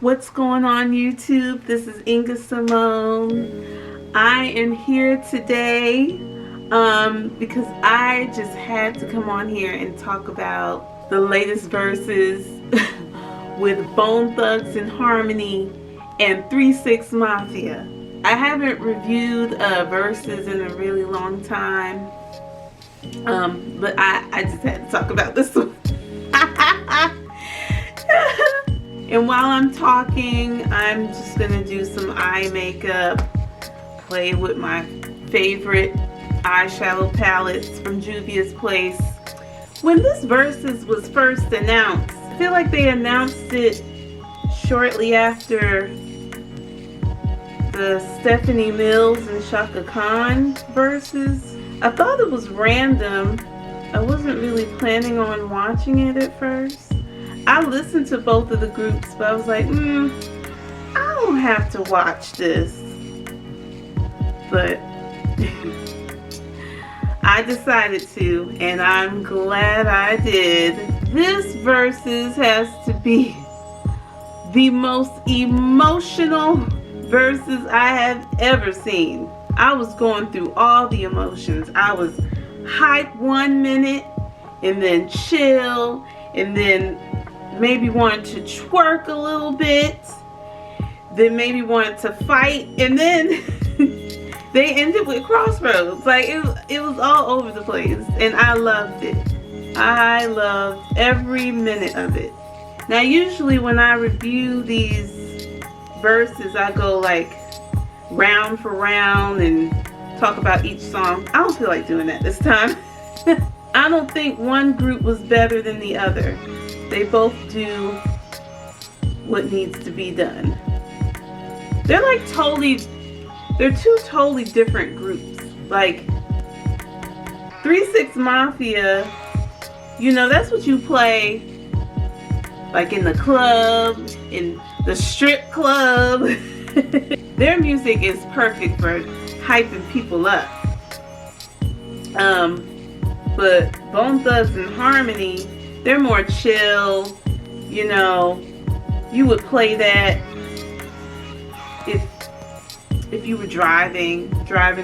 What's going on YouTube? This is Inga Simone. I am here today because I just had to come on here and talk about the latest Verzuz with Bone Thugs and Harmony and 3-6 Mafia. I haven't reviewed Verzuz in a really long time, but I just had to talk about this one. And while I'm talking, I'm just gonna do some eye makeup, play with my favorite eyeshadow palettes from Juvia's Place. When this Verzuz was first announced, I feel like they announced it shortly after the Stephanie Mills and Shaka Khan Verzuz. I thought it was random. I wasn't really planning on watching it at first. I listened to both of the groups, but I was like, I don't have to watch this. But I decided to, and I'm glad I did. This Verzuz has to be the most emotional Verzuz I have ever seen. I was going through all the emotions. I was hype 1 minute, and then chill, and then maybe wanted to twerk a little bit, then maybe wanted to fight, and then they ended with Crossroads. Like it was all over the place, and I loved it. I loved every minute of it. Now usually when I review these Verzuz, I go like round for round and talk about each song. I don't feel like doing that this time. I don't think one group was better than the other. They both do what needs to be done. They're like they're two totally different groups. Like 3-6 Mafia, you know, that's what you play like in the club, in the strip club. Their music is perfect for hyping people up. But Bone Thugs and Harmony, they're more chill. You know, you would play that if you were driving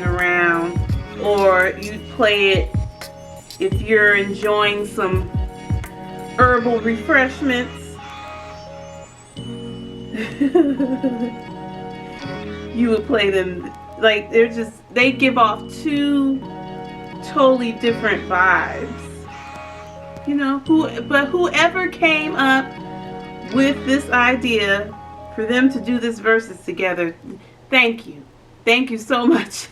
around, or you'd play it if you're enjoying some herbal refreshments. You would play them like they give off two totally different vibes. You know, whoever came up with this idea for them to do this Verzuz together, thank you so much.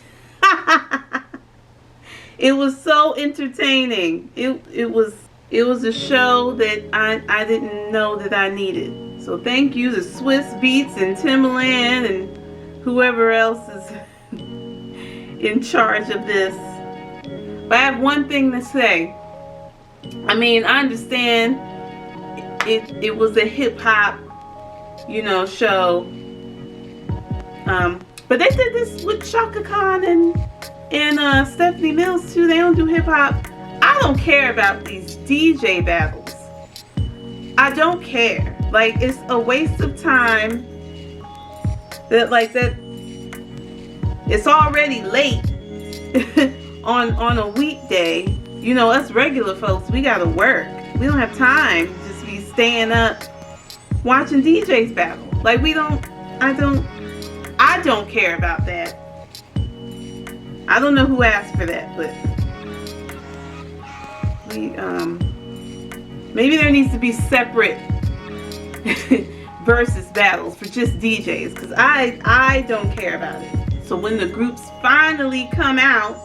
It was so entertaining. It was a show that I didn't know that I needed. So thank you to Swiss Beats and Timbaland and whoever else is in charge of this. But I have one thing to say. I mean, I understand it was a hip-hop, you know, show. But they did this with Shaka Khan and Stephanie Mills too. They don't do hip-hop. I don't care about these DJ battles. I don't care. Like, it's a waste of time. That it's already late on a weekday. You know, us regular folks, we gotta work. We don't have time to just be staying up watching DJs battle. Like, I don't care about that. I don't know who asked for that, but maybe there needs to be separate Verzuz battles for just DJs, because I don't care about it. So when the groups finally come out,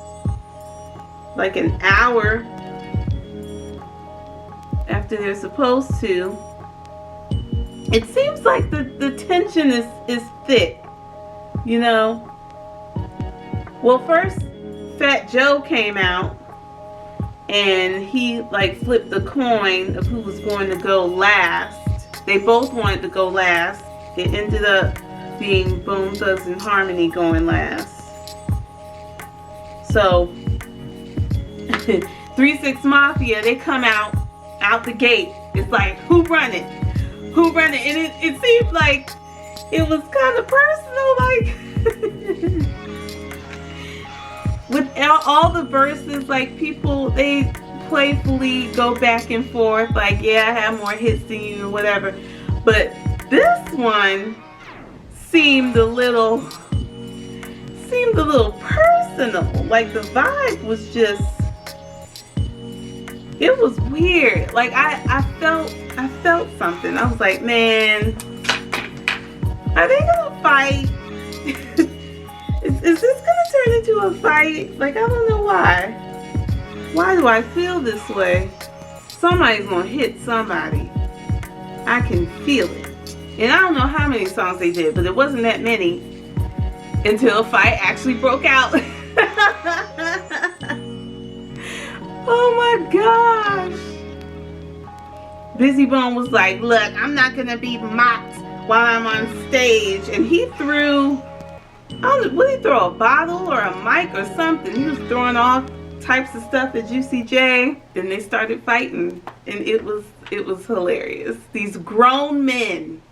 like an hour after they're supposed to, it seems like the tension is thick, you know. Well, first Fat Joe came out and he like flipped the coin of who was going to go last. They both wanted to go last. It ended up being Bone Thugs and Harmony going last. So 3-6 Mafia, they come out the gate. It's like, who running? who ran it. And it seemed like it was kind of personal, like with all the verses, like people, they playfully go back and forth, like, yeah, I have more hits than you or whatever. But this one seemed a little personal. Like the vibe was just, it was weird. Like I felt something. I was like, man, are they gonna fight? Is this gonna turn into a fight? Like, I don't know why. Why do I feel this way? Somebody's gonna hit somebody. I can feel it. And I don't know how many songs they did, but it wasn't that many until a fight actually broke out. Oh my gosh. Busy Bone was like, look, I'm not gonna be mocked while I'm on stage. And he threw, I don't know, would he throw a bottle or a mic or something? He was throwing all types of stuff at Juicy J. Then they started fighting, and it was hilarious. These grown men,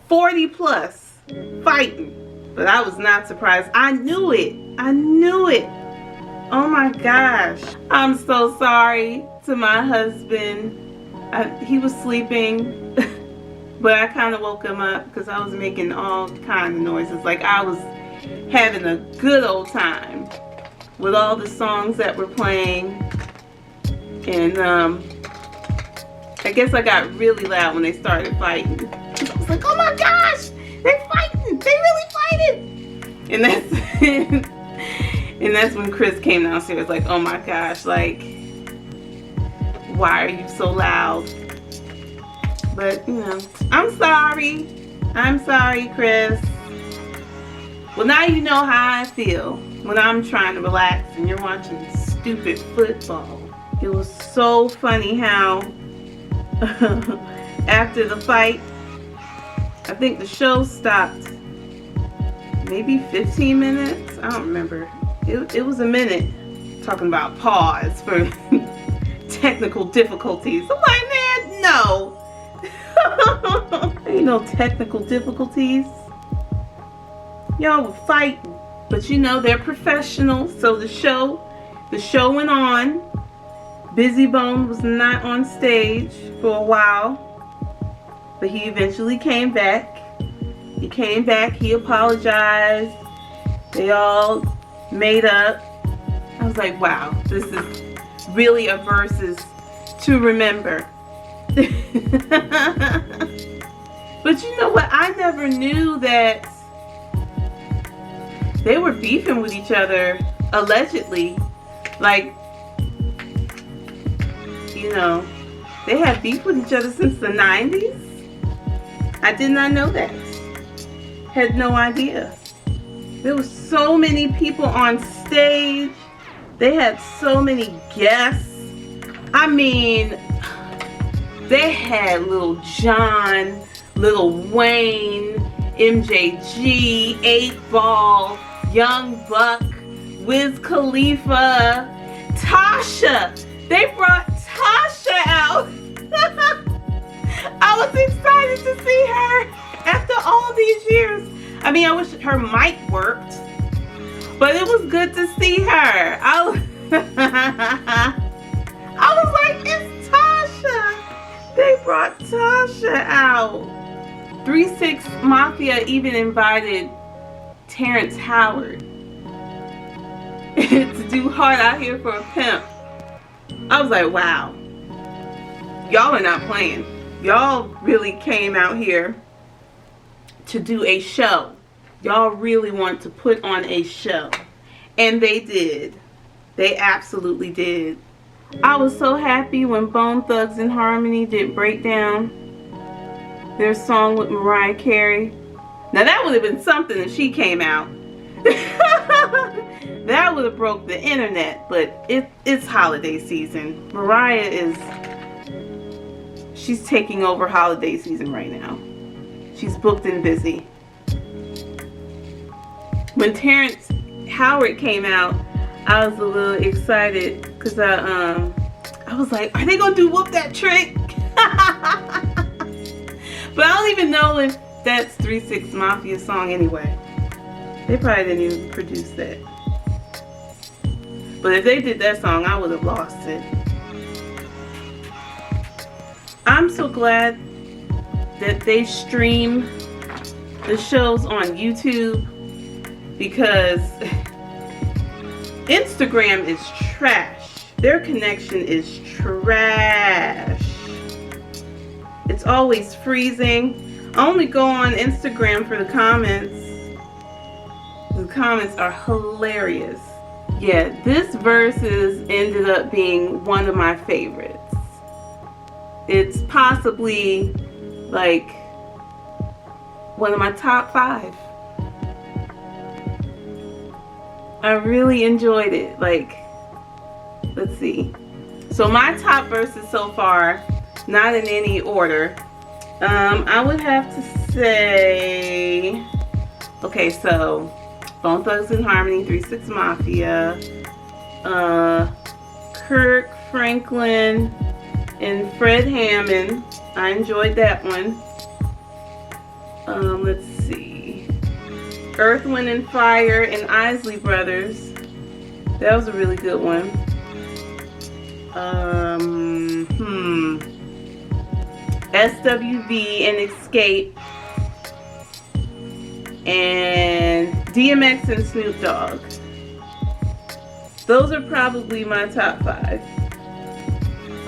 40 plus, fighting. But I was not surprised. I knew it. Oh my gosh. I'm so sorry to my husband. He was sleeping, but I kind of woke him up because I was making all kind of noises. Like I was having a good old time with all the songs that were playing. And I guess I got really loud when they started fighting. I was like, oh my gosh, they're fighting. They really fighting. And that's when Chris came downstairs like, oh my gosh, like, why are you so loud? But, you know, I'm sorry, Chris. Well, now you know how I feel when I'm trying to relax and you're watching stupid football. It was so funny how after the fight, I think the show stopped maybe 15 minutes. I don't remember. It was a minute, talking about pause for technical difficulties. I'm like, man, no. Ain't no technical difficulties. Y'all were fighting. But you know, they're professionals, so the show went on. Busy Bone was not on stage for a while, but he eventually came back. He apologized. They all made up. I was like, wow, this is really a Verzuz to remember. But you know what? I never knew that they were beefing with each other, allegedly. Like, you know, they had beef with each other since the 90s. I did not know that. Had no idea. There were so many people on stage. They had so many guests. I mean, they had Lil Jon, Lil Wayne, MJG, 8Ball, Young Buck, Wiz Khalifa, Tasha. They brought Tasha out. I was excited to see her after all these years. I mean, I wish her mic worked, but it was good to see her. I was like, it's Tasha. They brought Tasha out. 3-6 Mafia even invited Terrence Howard to do Hard Out Here for a Pimp. I was like, wow. Y'all are not playing. Y'all really came out here to do a show. Y'all really want to put on a show. And they did. They absolutely did. I was so happy when Bone Thugs and Harmony did Breakdown, their song with Mariah Carey. Now that would have been something if she came out. That would have broke the internet, but it's holiday season. Mariah she's taking over holiday season right now. She's booked and busy. When Terrence Howard came out, I was a little excited because I was like, are they gonna do Whoop That Trick? But I don't even know if that's 3-6 Mafia song anyway. They probably didn't even produce that. But if they did that song, I would have lost it. I'm so glad that they stream the shows on YouTube, because Instagram is trash. Their connection is trash. It's always freezing. I only go on Instagram for the comments. The comments are hilarious. Yeah, this Verzuz ended up being one of my favorites. It's possibly like one of my top 5. I really enjoyed it. Like, let's see. So my top Verzuz so far, not in any order. I would have to say, okay, so Bone Thugs and Harmony, 3-6 Mafia, Kirk Franklin and Fred Hammond. I enjoyed that one. Let's see. Earth, Wind and Fire and Isley Brothers. That was a really good one. SWV and Escape. And DMX and Snoop Dogg. Those are probably my top 5.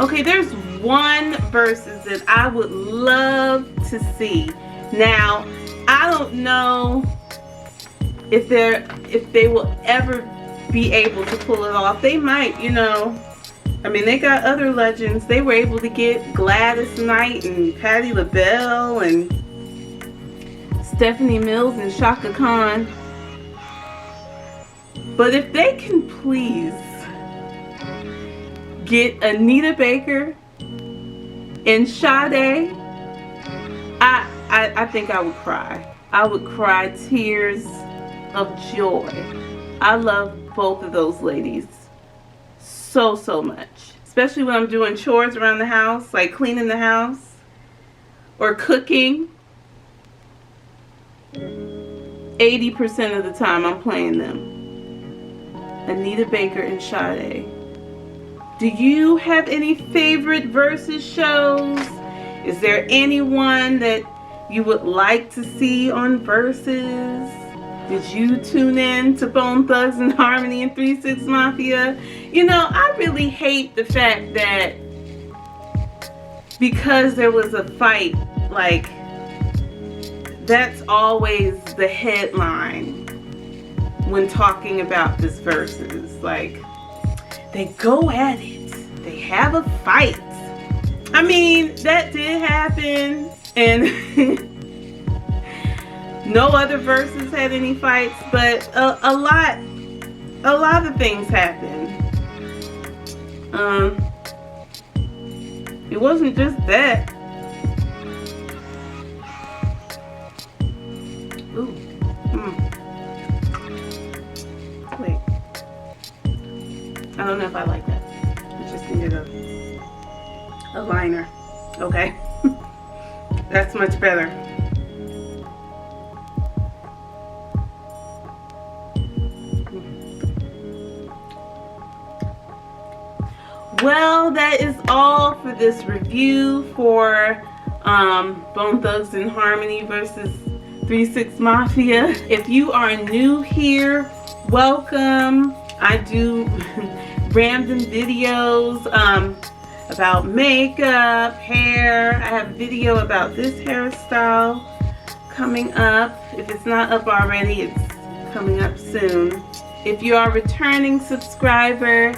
Okay, there's one Verzuz that I would love to see. Now, I don't know if they will ever be able to pull it off. They might, you know. I mean, they got other legends. They were able to get Gladys Knight and Patti LaBelle and Stephanie Mills and Shaka Khan. But if they can please get Anita Baker and Sade, I think I would cry. I would cry tears of joy. I love both of those ladies so much. Especially when I'm doing chores around the house, like cleaning the house or cooking. 80% of the time I'm playing them. Anita Baker and Sade. Do you have any favorite Verzuz shows? Is there anyone that you would like to see on Verzuz? Did you tune in to Bone Thugs and Harmony and 3-6 Mafia? You know, I really hate the fact that because there was a fight, like, that's always the headline when talking about this Verzuz. Like, they go at it. They have a fight. I mean, that did happen, and no other Verzuz had any fights, but a lot of things happened. It wasn't just that. Ooh. Wait. I don't know if I like that. I just needed a liner. Okay. That's much better. Well, that is all for this review for Bone Thugs and Harmony versus 3-6 Mafia. If you are new here, welcome. I do random videos about makeup, hair. I have a video about this hairstyle coming up. If it's not up already, it's coming up soon. If you are a returning subscriber,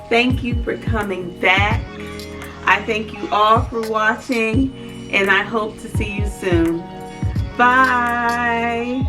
thank you for coming back. I thank you all for watching, and I hope to see you soon. Bye.